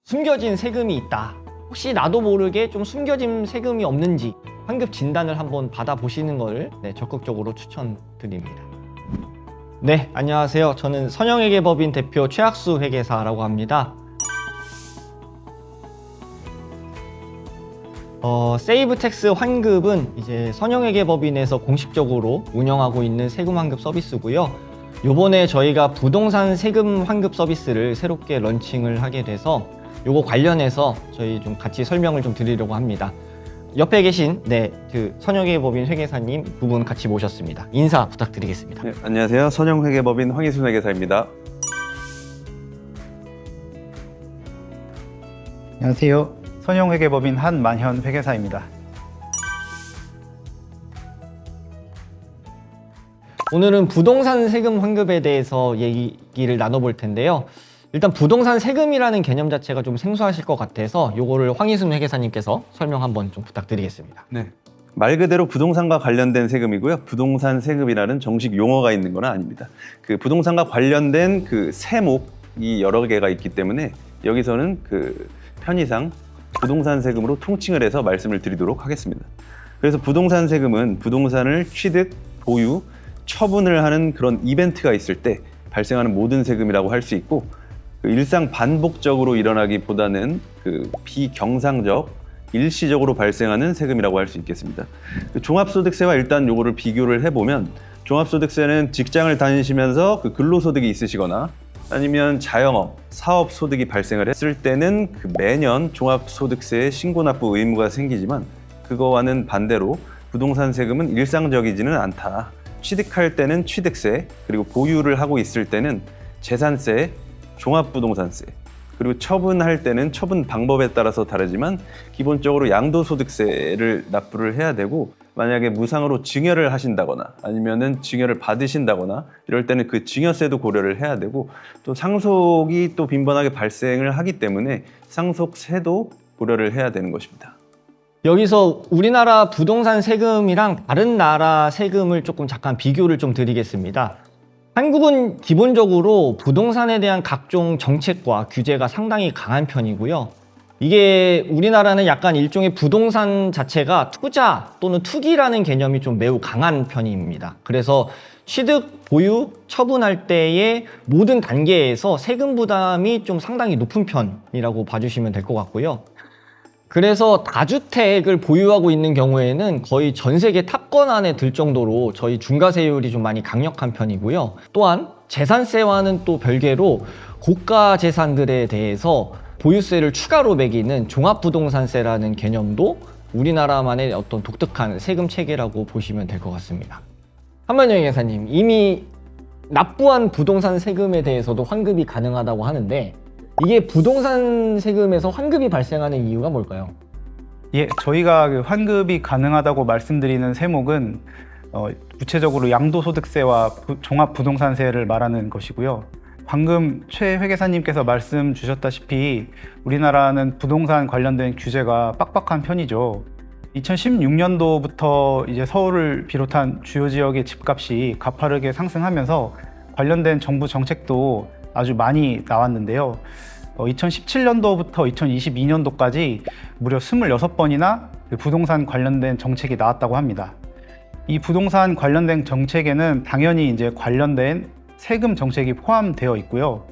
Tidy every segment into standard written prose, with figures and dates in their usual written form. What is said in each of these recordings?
숨겨진 세금이 있다. 혹시 나도 모르게 좀 숨겨진 세금이 없는지 환급 진단을 한번 받아보시는 걸 적극적으로 추천드립니다. 네, 안녕하세요. 저는 선영회계법인 대표 최학수 회계사라고 합니다. 세이브텍스 환급은 이제 선영회계법인에서 공식적으로 운영하고 있는 세금 환급 서비스고요. 요번에 저희가 부동산 세금 환급 서비스를 새롭게 런칭을 하게 돼서 요거 관련해서 저희 좀 같이 설명을 좀 드리려고 합니다. 옆에 계신 그 선영회계법인 회계사님 두 분 같이 모셨습니다. 인사 부탁드리겠습니다. 네, 안녕하세요. 선영회계법인 황희순 회계사입니다. 안녕하세요. 선영회계법인 한만현 회계사입니다. 오늘은 부동산 세금 환급에 대해서 얘기를 나눠볼 텐데요. 일단 부동산 세금이라는 개념 자체가 좀 생소하실 것 같아서 요거를 황희순 회계사님께서 설명 한번 좀 부탁드리겠습니다. 네. 말 그대로 부동산과 관련된 세금이고요. 부동산 세금이라는 정식 용어가 있는 건 아닙니다. 그 부동산과 관련된 그 세목이 여러 개가 있기 때문에 여기서는 그 편의상 부동산 세금으로 통칭을 해서 말씀을 드리도록 하겠습니다. 그래서 부동산 세금은 부동산을 취득, 보유, 처분을 하는 그런 이벤트가 있을 때 발생하는 모든 세금이라고 할 수 있고, 그 일상 반복적으로 일어나기보다는 그 비경상적, 일시적으로 발생하는 세금이라고 할 수 있겠습니다. 그 종합소득세와 일단 요거를 비교를 해보면, 종합소득세는 직장을 다니시면서 그 근로소득이 있으시거나 아니면 자영업, 사업소득이 발생을 했을 때는 그 매년 종합소득세에 신고납부 의무가 생기지만, 그거와는 반대로 부동산 세금은 일상적이지는 않다. 취득할 때는 취득세, 그리고 보유를 하고 있을 때는 재산세, 종합부동산세, 그리고 처분할 때는 처분 방법에 따라서 다르지만 기본적으로 양도소득세를 납부를 해야 되고, 만약에 무상으로 증여를 하신다거나 아니면은 증여를 받으신다거나 이럴 때는 그 증여세도 고려를 해야 되고, 또 상속이 또 빈번하게 발생을 하기 때문에 상속세도 고려를 해야 되는 것입니다. 여기서 우리나라 부동산 세금이랑 다른 나라 세금을 조금 잠깐 비교를 좀 드리겠습니다. 한국은 기본적으로 부동산에 대한 각종 정책과 규제가 상당히 강한 편이고요. 이게 우리나라는 약간 일종의 부동산 자체가 투자 또는 투기라는 개념이 좀 매우 강한 편입니다. 그래서 취득, 보유, 처분할 때의 모든 단계에서 세금 부담이 좀 상당히 높은 편이라고 봐주시면 될 것 같고요. 그래서 다주택을 보유하고 있는 경우에는 거의 전 세계 탑건 안에 들 정도로 저희 중과세율이 좀 많이 강력한 편이고요. 또한 재산세와는 또 별개로 고가 재산들에 대해서 보유세를 추가로 매기는 종합부동산세라는 개념도 우리나라만의 어떤 독특한 세금 체계라고 보시면 될 것 같습니다. 한만영 회계사님, 이미 납부한 부동산 세금에 대해서도 환급이 가능하다고 하는데, 이게 부동산 세금에서 환급이 발생하는 이유가 뭘까요? 예, 저희가 그 환급이 가능하다고 말씀드리는 세목은 구체적으로 양도소득세와 종합부동산세를 말하는 것이고요. 방금 최 회계사님께서 말씀 주셨다시피 우리나라는 부동산 관련된 규제가 빡빡한 편이죠. 2016년도부터 이제 서울을 비롯한 주요 지역의 집값이 가파르게 상승하면서 관련된 정부 정책도 아주 많이 나왔는데요. 2017년도부터 2022년도까지 무려 26번이나 부동산 관련된 정책이 나왔다고 합니다. 이 부동산 관련된 정책에는 당연히 이제 관련된 세금 정책이 포함되어 있고요.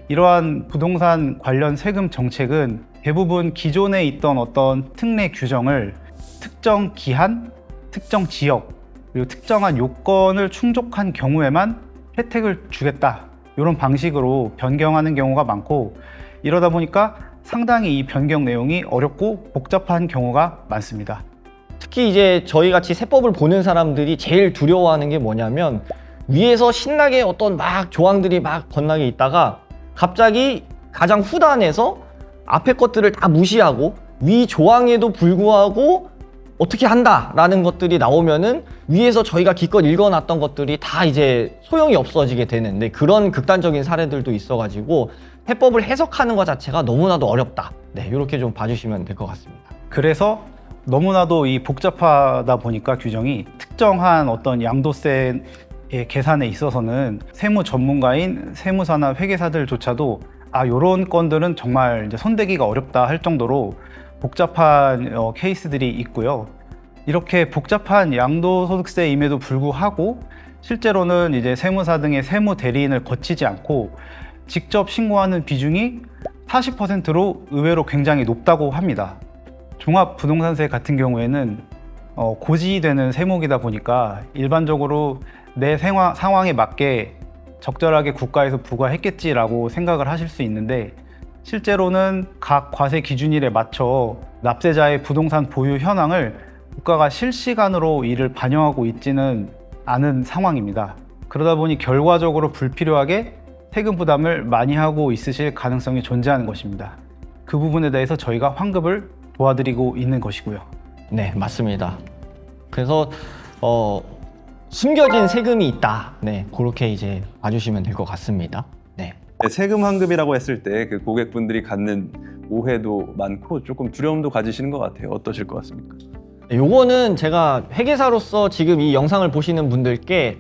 이러한 부동산 관련 세금 정책은 대부분 기존에 있던 어떤 특례 규정을 특정 기한, 특정 지역, 그리고 특정한 요건을 충족한 경우에만 혜택을 주겠다, 이런 방식으로 변경하는 경우가 많고, 이러다 보니까 상당히 이 변경 내용이 어렵고 복잡한 경우가 많습니다. 특히 이제 저희 같이 세법을 보는 사람들이 제일 두려워하는 게 뭐냐면, 위에서 신나게 어떤 막 조항들이 막 건너게 있다가 갑자기 가장 후단에서 앞에 것들을 다 무시하고 위 조항에도 불구하고 어떻게 한다라는 것들이 나오면은 위에서 저희가 기껏 읽어놨던 것들이 다 이제 소용이 없어지게 되는데, 그런 극단적인 사례들도 있어가지고 해법을 해석하는 것 자체가 너무나도 어렵다. 이렇게 좀 봐주시면 될 것 같습니다. 그래서 너무나도 이 복잡하다 보니까 규정이 특정한 어떤 양도세의 계산에 있어서는 세무 전문가인 세무사나 회계사들조차도 요런 건들은 정말 이제 손대기가 어렵다 할 정도로 복잡한 케이스들이 있고요. 이렇게 복잡한 양도소득세임에도 불구하고 실제로는 이제 세무사 등의 세무 대리인을 거치지 않고 직접 신고하는 비중이 40%로 의외로 굉장히 높다고 합니다. 종합부동산세 같은 경우에는 고지되는 세목이다 보니까 일반적으로 내 상황에 맞게 적절하게 국가에서 부과했겠지라고 생각을 하실 수 있는데, 실제로는 각 과세 기준일에 맞춰 납세자의 부동산 보유 현황을 국가가 실시간으로 이를 반영하고 있지는 않은 상황입니다. 그러다 보니 결과적으로 불필요하게 세금 부담을 많이 하고 있으실 가능성이 존재하는 것입니다. 그 부분에 대해서 저희가 환급을 도와드리고 있는 것이고요. 네, 맞습니다. 그래서 숨겨진 세금이 있다. 네, 그렇게 이제 봐주시면 될 것 같습니다. 네. 세금 환급이라고 했을 때 그 고객분들이 갖는 오해도 많고 조금 두려움도 가지시는 것 같아요. 어떠실 것 같습니까? 요거는 제가 회계사로서 지금 이 영상을 보시는 분들께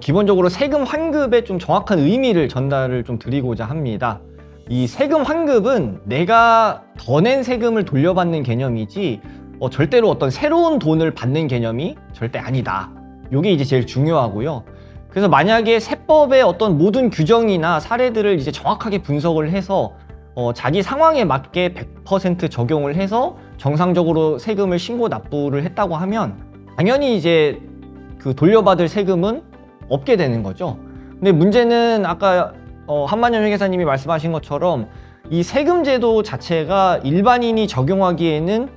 기본적으로 세금 환급의 좀 정확한 의미를 전달을 좀 드리고자 합니다. 이 세금 환급은 내가 더 낸 세금을 돌려받는 개념이지 절대로 어떤 새로운 돈을 받는 개념이 절대 아니다. 요게 이제 제일 중요하고요. 그래서 만약에 세법의 어떤 모든 규정이나 사례들을 이제 정확하게 분석을 해서 자기 상황에 맞게 100% 적용을 해서 정상적으로 세금을 신고 납부를 했다고 하면 당연히 이제 그 돌려받을 세금은 없게 되는 거죠. 근데 문제는 아까 한만영 회계사님이 말씀하신 것처럼 이 세금 제도 자체가 일반인이 적용하기에는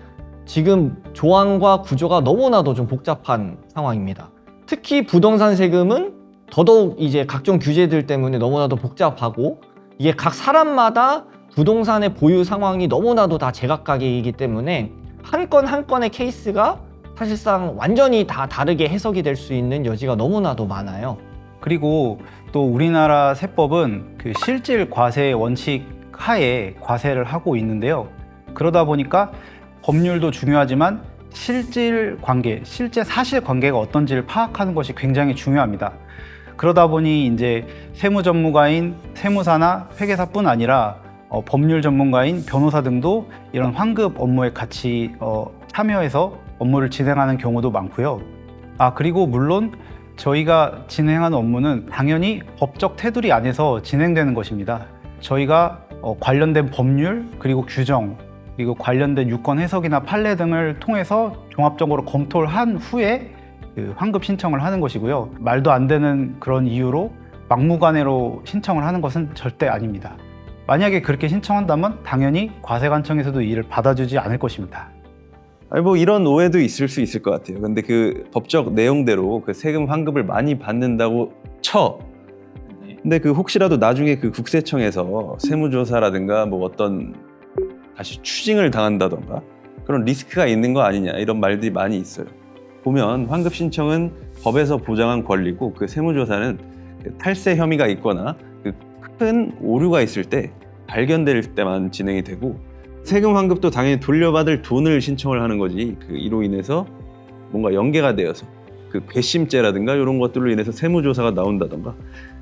지금 조항과 구조가 너무나도 좀 복잡한 상황입니다. 특히 부동산 세금은 더더욱 이제 각종 규제들 때문에 너무나도 복잡하고, 이게 각 사람마다 부동산의 보유 상황이 너무나도 다 제각각이기 때문에 한 건 한 건의 케이스가 사실상 완전히 다 다르게 해석이 될 수 있는 여지가 너무나도 많아요. 그리고 또 우리나라 세법은 그 실질 과세 원칙 하에 과세를 하고 있는데요. 그러다 보니까 법률도 중요하지만 실질 관계, 실제 사실 관계가 어떤지를 파악하는 것이 굉장히 중요합니다. 그러다 보니 이제 세무 전문가인 세무사나 회계사뿐 아니라 법률 전문가인 변호사 등도 이런 환급 업무에 같이 참여해서 업무를 진행하는 경우도 많고요. 그리고 물론 저희가 진행하는 업무는 당연히 법적 테두리 안에서 진행되는 것입니다. 저희가 관련된 법률, 그리고 규정, 그리고 관련된 유권 해석이나 판례 등을 통해서 종합적으로 검토를 한 후에 그 환급 신청을 하는 것이고요. 말도 안 되는 그런 이유로 막무가내로 신청을 하는 것은 절대 아닙니다. 만약에 그렇게 신청한다면 당연히 과세관청에서도 이를 받아주지 않을 것입니다. 뭐 이런 오해도 있을 수 있을 것 같아요. 근데 그 법적 내용대로 그 세금 환급을 많이 받는다고 쳐. 근데 그 혹시라도 나중에 그 국세청에서 세무조사라든가 뭐 어떤 다시 추징을 당한다던가 그런 리스크가 있는 거 아니냐, 이런 말들이 많이 있어요. 보면 환급 신청은 법에서 보장한 권리고, 그 세무조사는 탈세 혐의가 있거나 그 큰 오류가 있을 때 발견될 때만 진행이 되고, 세금 환급도 당연히 돌려받을 돈을 신청을 하는 거지, 그 이로 인해서 뭔가 연계가 되어서 그 괘씸죄라든가 이런 것들로 인해서 세무조사가 나온다던가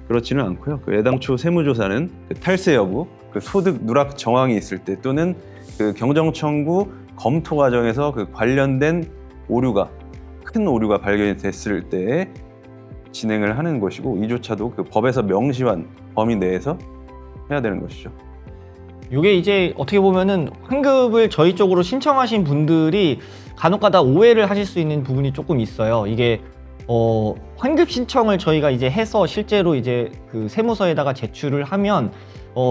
그렇지는 않고요. 그 애당초 세무조사는 그 탈세 여부, 그 소득 누락 정황이 있을 때, 또는 그 경정청구 검토 과정에서 그 관련된 오류가, 큰 오류가 발견이 됐을 때 진행을 하는 것이고, 이조차도 그 법에서 명시한 범위 내에서 해야 되는 것이죠. 이게 이제 어떻게 보면은 환급을 저희 쪽으로 신청하신 분들이 간혹가다 오해를 하실 수 있는 부분이 조금 있어요. 이게 환급 신청을 저희가 이제 해서 실제로 이제 그 세무서에다가 제출을 하면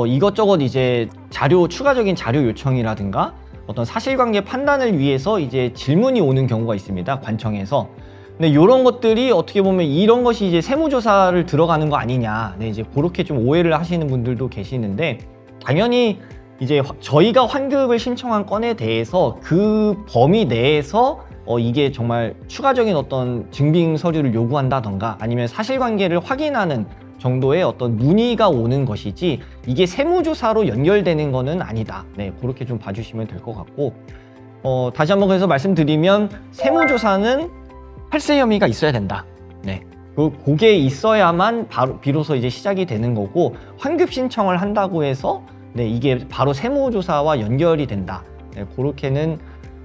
이것저것 이제 추가적인 자료 요청이라든가 어떤 사실관계 판단을 위해서 이제 질문이 오는 경우가 있습니다, 관청에서. 근데 이런 것들이 어떻게 보면 이런 것이 이제 세무조사를 들어가는 거 아니냐, 네, 이제 그렇게 좀 오해를 하시는 분들도 계시는데, 당연히 이제 저희가 환급을 신청한 건에 대해서 그 범위 내에서 이게 정말 추가적인 어떤 증빙 서류를 요구한다던가 아니면 사실관계를 확인하는 정도의 어떤 문의가 오는 것이지, 이게 세무조사로 연결되는 거는 아니다. 네, 그렇게 좀 봐주시면 될 것 같고, 다시 한번 그래서 말씀드리면 세무조사는 탈세 혐의가 있어야 된다. 네, 그게 있어야만 바로 비로소 이제 시작이 되는 거고, 환급 신청을 한다고 해서 네, 이게 바로 세무조사와 연결이 된다. 네, 그렇게는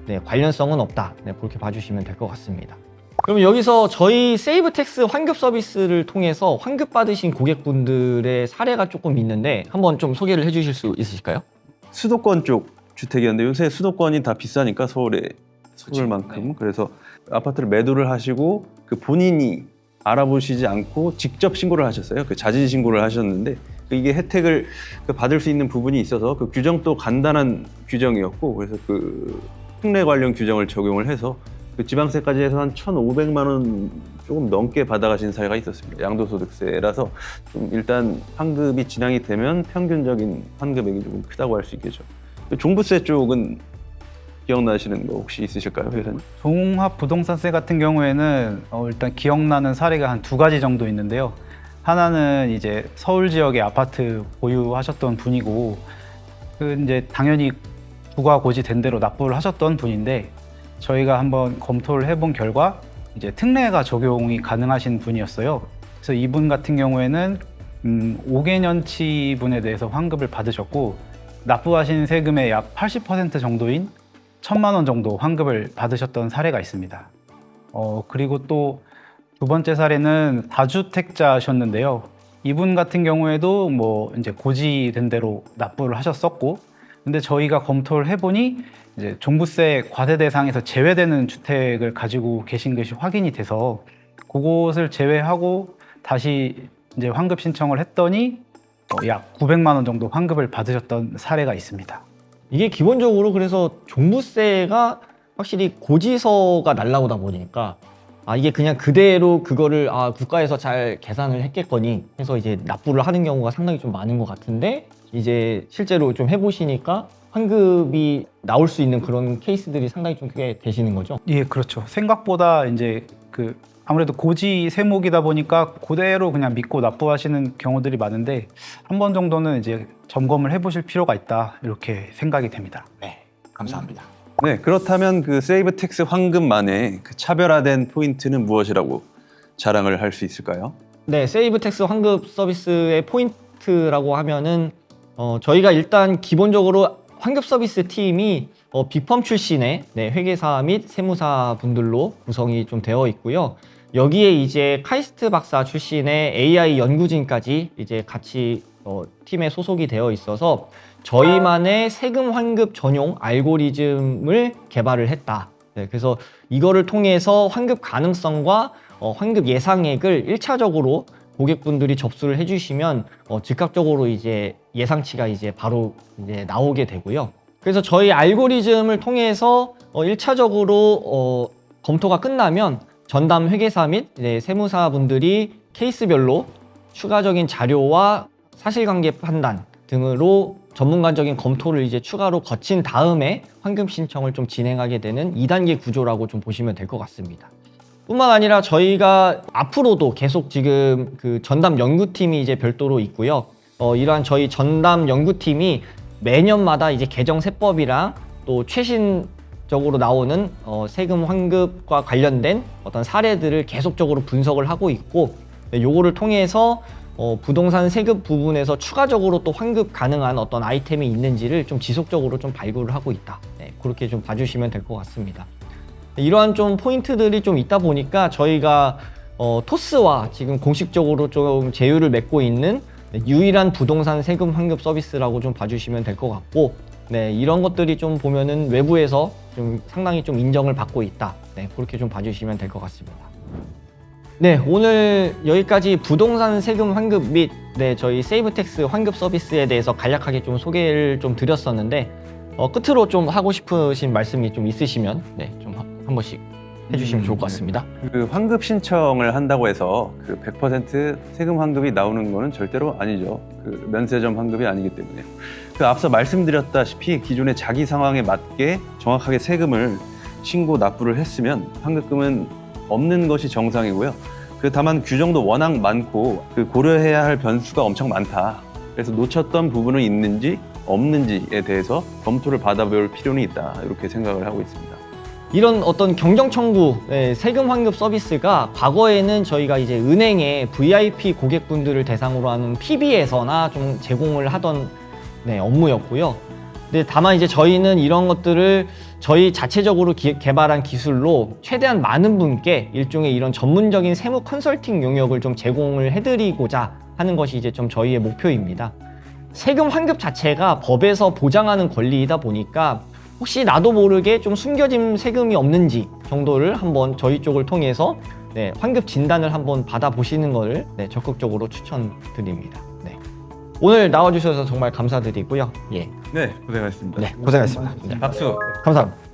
네, 관련성은 없다. 네, 그렇게 봐주시면 될 것 같습니다. 그럼 여기서 저희 세이브텍스 환급 서비스를 통해서 환급 받으신 고객분들의 사례가 조금 있는데 한번 좀 소개를 해주실 수 있으실까요? 수도권 쪽 주택이었는데 요새 수도권이 다 비싸니까 서울만큼. 그래서 아파트를 매도를 하시고 그 본인이 알아보시지 않고 직접 신고를 하셨어요. 그 자진 신고를 하셨는데 이게 혜택을 받을 수 있는 부분이 있어서 그 규정도 간단한 규정이었고, 그래서 그 특례 관련 규정을 적용을 해서 그 지방세까지 해서 한 1,500만 원 조금 넘게 받아가신 사례가 있었습니다. 양도소득세라서 좀 일단 환급이 진행이 되면 평균적인 환급액이 조금 크다고 할 수 있겠죠. 종부세 쪽은 기억나시는 거 혹시 있으실까요, 회사님? 종합부동산세 같은 경우에는 일단 기억나는 사례가 한 2가지 정도 있는데요. 하나는 이제 서울 지역에 아파트 보유하셨던 분이고, 이제 당연히 부가 고지된 대로 납부를 하셨던 분인데, 저희가 한번 검토를 해본 결과 이제 특례가 적용이 가능하신 분이었어요. 그래서 이분 같은 경우에는 5개년치 분에 대해서 환급을 받으셨고, 납부하신 세금의 약 80% 정도인 1,000만 원 정도 환급을 받으셨던 사례가 있습니다. 그리고 또 2번째 사례는 다주택자셨는데요. 이분 같은 경우에도 뭐 이제 고지된 대로 납부를 하셨었고, 근데 저희가 검토를 해보니 이제 종부세 과세 대상에서 제외되는 주택을 가지고 계신 것이 확인이 돼서 그곳을 제외하고 다시 이제 환급 신청을 했더니 약 900만 원 정도 환급을 받으셨던 사례가 있습니다. 이게 기본적으로 그래서 종부세가 확실히 고지서가 날라오다 보니까 이게 그냥 그대로 그거를 국가에서 잘 계산을 했겠거니 해서 이제 납부를 하는 경우가 상당히 좀 많은 것 같은데, 이제 실제로 좀 해보시니까 환급이 나올 수 있는 그런 케이스들이 상당히 좀 꽤 되시는 거죠? 예, 그렇죠. 생각보다 이제 아무래도 고지 세목이다 보니까 그대로 그냥 믿고 납부하시는 경우들이 많은데, 한 번 정도는 이제 점검을 해보실 필요가 있다, 이렇게 생각이 됩니다. 네, 감사합니다. 네, 그렇다면 그 세이브텍스 환급만의 그 차별화된 포인트는 무엇이라고 자랑을 할 수 있을까요? 네, 세이브텍스 환급 서비스의 포인트라고 하면은 저희가 일단 기본적으로 환급 서비스 팀이 빅펌 출신의 회계사 및 세무사 분들로 구성이 좀 되어 있고요. 여기에 이제 카이스트 박사 출신의 AI 연구진까지 이제 같이 팀에 소속이 되어 있어서 저희만의 세금 환급 전용 알고리즘을 개발을 했다. 네, 그래서 이거를 통해서 환급 가능성과 환급 예상액을 1차적으로 고객분들이 접수를 해주시면 즉각적으로 이제 예상치가 이제 바로 이제 나오게 되고요. 그래서 저희 알고리즘을 통해서 1차적으로 검토가 끝나면 전담 회계사 및 세무사 분들이 케이스별로 추가적인 자료와 사실관계 판단 등으로 전문가적인 검토를 이제 추가로 거친 다음에 환급 신청을 좀 진행하게 되는 2단계 구조라고 좀 보시면 될 것 같습니다. 뿐만 아니라 저희가 앞으로도 계속 지금 그 전담 연구팀이 이제 별도로 있고요. 이러한 저희 전담 연구팀이 매년마다 이제 개정 세법이랑 또 최신적으로 나오는 세금 환급과 관련된 어떤 사례들을 계속적으로 분석을 하고 있고, 요거를 통해서 부동산 세금 부분에서 추가적으로 또 환급 가능한 어떤 아이템이 있는지를 좀 지속적으로 좀 발굴을 하고 있다. 네, 그렇게 좀 봐주시면 될 것 같습니다. 이러한 좀 포인트들이 좀 있다 보니까 저희가 토스와 지금 공식적으로 좀 제휴를 맺고 있는 유일한 부동산 세금 환급 서비스라고 좀 봐주시면 될 것 같고, 네, 이런 것들이 좀 보면은 외부에서 좀 상당히 좀 인정을 받고 있다. 네, 그렇게 좀 봐주시면 될 것 같습니다. 네, 오늘 여기까지 부동산 세금 환급 및 저희 세이브텍스 환급 서비스에 대해서 간략하게 좀 소개를 좀 드렸었는데, 끝으로 좀 하고 싶으신 말씀이 좀 있으시면 좀 한 번씩 해주시면 좋을 것 같습니다. 그 환급 신청을 한다고 해서 그 100% 세금 환급이 나오는 거는 절대로 아니죠. 그 면세점 환급이 아니기 때문에. 그 앞서 말씀드렸다시피 기존의 자기 상황에 맞게 정확하게 세금을 신고 납부를 했으면 환급금은 없는 것이 정상이고요. 다만 규정도 워낙 많고 그 고려해야 할 변수가 엄청 많다. 그래서 놓쳤던 부분은 있는지 없는지에 대해서 검토를 받아볼 필요는 있다. 이렇게 생각을 하고 있습니다. 이런 어떤 경정 청구 세금 환급 서비스가 과거에는 저희가 이제 은행의 VIP 고객분들을 대상으로 하는 PB에서나 좀 제공을 하던 업무였고요. 근데 다만 이제 저희는 이런 것들을 저희 자체적으로 개발한 기술로 최대한 많은 분께 일종의 이런 전문적인 세무 컨설팅 용역을 좀 제공을 해드리고자 하는 것이 이제 좀 저희의 목표입니다. 세금 환급 자체가 법에서 보장하는 권리이다 보니까 혹시 나도 모르게 좀 숨겨진 세금이 없는지 정도를 한번 저희 쪽을 통해서 환급 진단을 한번 받아보시는 것을 적극적으로 추천드립니다. 오늘 나와주셔서 정말 감사드리고요. 예. 네, 고생하셨습니다. 고생하셨습니다. 박수. 감사합니다.